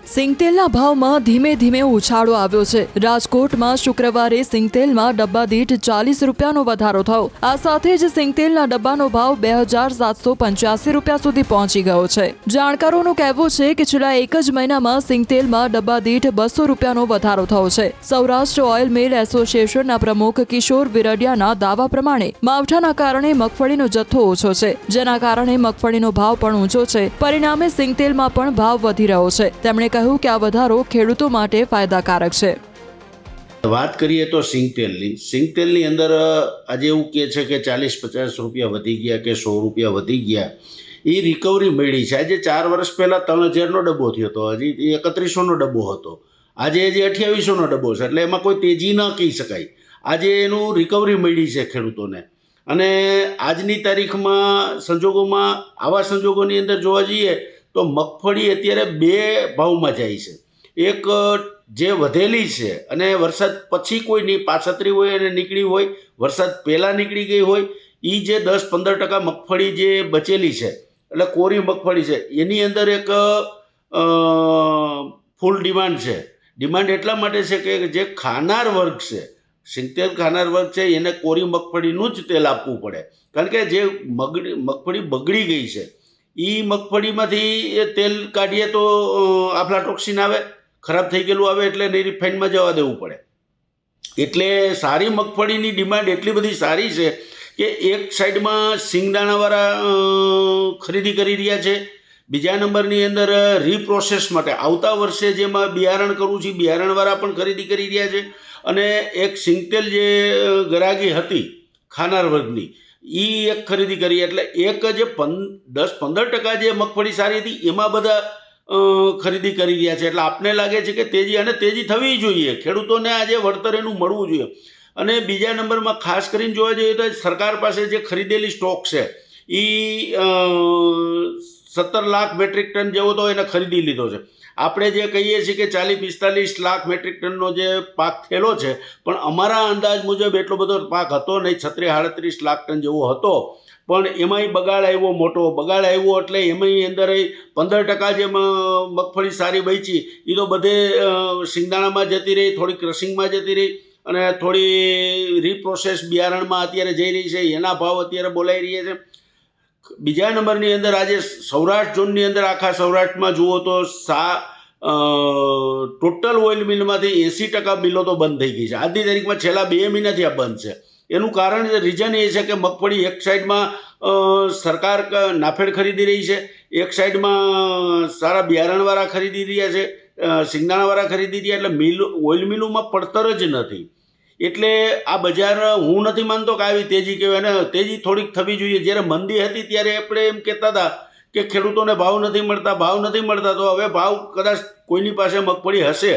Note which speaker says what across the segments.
Speaker 1: સિંગતેલના ભાવમાં ધીમે ધીમે ઉછાળો આવ્યો છે। રાજકોટમાં શુક્રવારે સિંગતેલમાં ડબ્બા દીઠ 40 રૂપિયાનો વધારો થયો। આ સાથે જ સિંગતેલના ડબ્બાનો ભાવ 2785 રૂપિયા સુધી પહોંચી ગયો છે। જાણકારોનું કહેવું છે કે છેલ્લા એક જ મહિનામાં સિંગતેલમાં ડબ્બા દીઠ 200 રૂપિયાનો વધારો થયો છે। સૌરાષ્ટ્ર ઓઇલ મિલ એસોસિએશનના પ્રમુખ કિશોર વિરડિયાના દાવા પ્રમાણે માવઠાના કારણે મગફળીનો જથ્થો ઓછો છે, જેના કારણે મગફળીનો ભાવ પણ ઊંચો છે। પરિણામે સિંગતેલમાં પણ ભાવ વધી રહ્યો છે। તેમણે કહ્યું કે આ વધારો ખેડૂતો માટે ફાયદાકારક છે।
Speaker 2: વાત કરીએ તો સિંગતેલની અંદર આજે એવું કહે છે કે 40-50 રૂપિયા વધી ગયા કે 100 રૂપિયા વધી ગયા। એ રિકવરી મળી છે। આજે 4 વર્ષ પહેલાં 3000નો ડબ્બો થયો હતો, હજી 3100નો ડબ્બો હતો, આજે હજી 2800નો ડબ્બો છે। એટલે એમાં કોઈ તેજી ન કહી શકાય। આજે એનું રિકવરી મળી છે ખેડૂતોને। અને આજની તારીખમાં આવા સંજોગોની અંદર જોવા જઈએ તો મગફળી અત્યારે 2 ભાવમાં જાય છે। એક જે વધેલી છે અને વરસાદ પછી કોઈની પાછતરી હોય અને નીકળી હોય, વરસાદ પહેલાં નીકળી ગઈ હોય, એ જે 10-15% મગફળી જે બચેલી છે એટલે કોરી મગફળી છે, એની અંદર એક ફૂલ ડિમાન્ડ છે। ડિમાન્ડ એટલા માટે છે કે જે ખાનાર વર્ગ છે, સિંગતેલ ખાનાર વર્ગ છે, એને કોરી મગફળીનું જ તેલ આપવું પડે। કારણ કે જે મગફળી બગડી ગઈ છે એ મગફળીમાંથી એ તેલ કાઢીએ તો આફ્લાટોક્સિન આવે, ખરાબ થઈ ગયેલું આવે, એટલે એને રિફાઇનમાં જવા દેવું પડે। એટલે સારી મગફળીની ડિમાન્ડ એટલી બધી સારી છે કે એક સાઈડમાં સિંગદાણાવાળા ખરીદી કરી રહ્યા છે, બીજા નંબરની અંદર રીપ્રોસેસ માટે આવતા વર્ષે જેમાં બિયારણ કરવું છે બિયારણવાળા પણ ખરીદી કરી રહ્યા છે। અને એક સિંગતેલ જે ગરાગી હતી ખાનાર વર્ગની એ એક ખરીદી કરી, એટલે એક જે 10-15% જે મગફળી સારી હતી એમાં બધા ખરીદી કરી રહ્યા છે। એટલે આપને લાગે છે કે તેજી થવી જોઈએ, ખેડૂતોને આજે વળતર એનું મળવું જોઈએ। અને બીજા નંબરમાં ખાસ કરીને જોવા જઈએ તો સરકાર પાસે જે ખરીદેલી સ્ટોક છે એ 17 લાખ મેટ્રિક ટન જેવો તો એને ખરીદી લીધો છે। આપણે જે કહીએ છીએ કે 40-45 લાખ મેટ્રિક ટનનો જે પાક થયેલો છે, પણ અમારા અંદાજ મુજબ એટલો બધો પાક હતો નહીં, 36-38 લાખ ટન જેવો હતો। પણ એમાંય બગાડ આવ્યો, મોટો બગાડ આવ્યો, એટલે એમાંય અંદર 15% જે મગફળી સારી બચી એ તો બધે સિંગદાણામાં જતી રહી, થોડી ક્રશિંગમાં જતી રહી, અને થોડી રીપ્રોસેસ બિયારણમાં અત્યારે જઈ રહી છે, એના ભાવ અત્યારે બોલાઈ રહ્યા છે। બીજા નંબરની અંદર આજે સૌરાષ્ટ્ર ઝોનની અંદર આખા સૌરાષ્ટ્રમાં જુઓ તો ટોટલ ઓઇલ મિલમાંથી 80% મિલો તો બંધ થઈ ગઈ છે। આજની તારીખમાં છેલ્લા 2 મહિનાથી આ બંધ છે। એનું કારણ રીઝન એ છે કે મગફળી એક સાઈડમાં સરકાર નાફેડ ખરીદી રહી છે, એક સાઈડમાં સારા બિયારણવાળા ખરીદી રહ્યા છે, સિંગદાણાવાળા ખરીદી રહ્યા, એટલે ઓઇલ મિલોમાં પડતર જ નથી। એટલે આ બજાર હું નથી માનતો કે આવી તેજી કહેવાય, અને તેજી થોડીક થવી જોઈએ। જ્યારે મંદી હતી ત્યારે આપણે એમ કહેતા હતા કે ખેડૂતોને ભાવ નથી મળતા, તો હવે ભાવ કદાચ કોઈની પાસે મગફળી હશે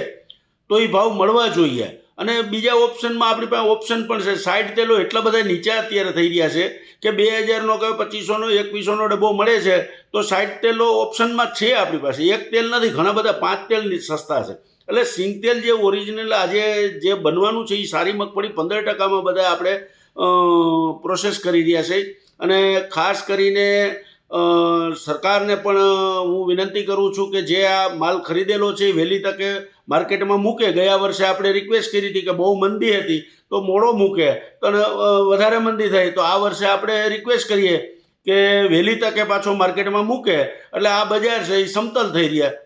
Speaker 2: તો એ ભાવ મળવા જોઈએ। અને બીજા ઓપ્શનમાં આપણી પાસે ઓપ્શન પણ છે। સાઈડ તેલો એટલા બધા નીચા અત્યારે થઈ રહ્યા છે કે 2000નો કે 2500નો 2100નો ડબ્બો મળે છે, તો સાઈડ તેલો ઓપ્શનમાં છે આપણી પાસે। એક તેલ નથી, ઘણા બધા 5 તેલ સસ્તા છે। એટલે સિંગતેલ જે ઓરિજિનલ આજે જે બનવાનું છે એ સારી મગફળી 15%માં બધા આપણે પ્રોસેસ કરી રહ્યા છે। અને ખાસ કરીને સરકારને પણ હું વિનંતી કરું છું કે જે આ માલ ખરીદેલો છે એ વહેલી તકે માર્કેટમાં મૂકે। ગયા વર્ષે આપણે રિક્વેસ્ટ કરી હતી કે બહુ મંદી હતી તો મોડો મૂકે, અને વધારે મંદી થઈ તો આ વર્ષે આપણે રિક્વેસ્ટ કરીએ કે વહેલી તકે પાછો માર્કેટમાં મૂકે, એટલે આ બજાર છે એ સમતલ થઈ રહ્યા।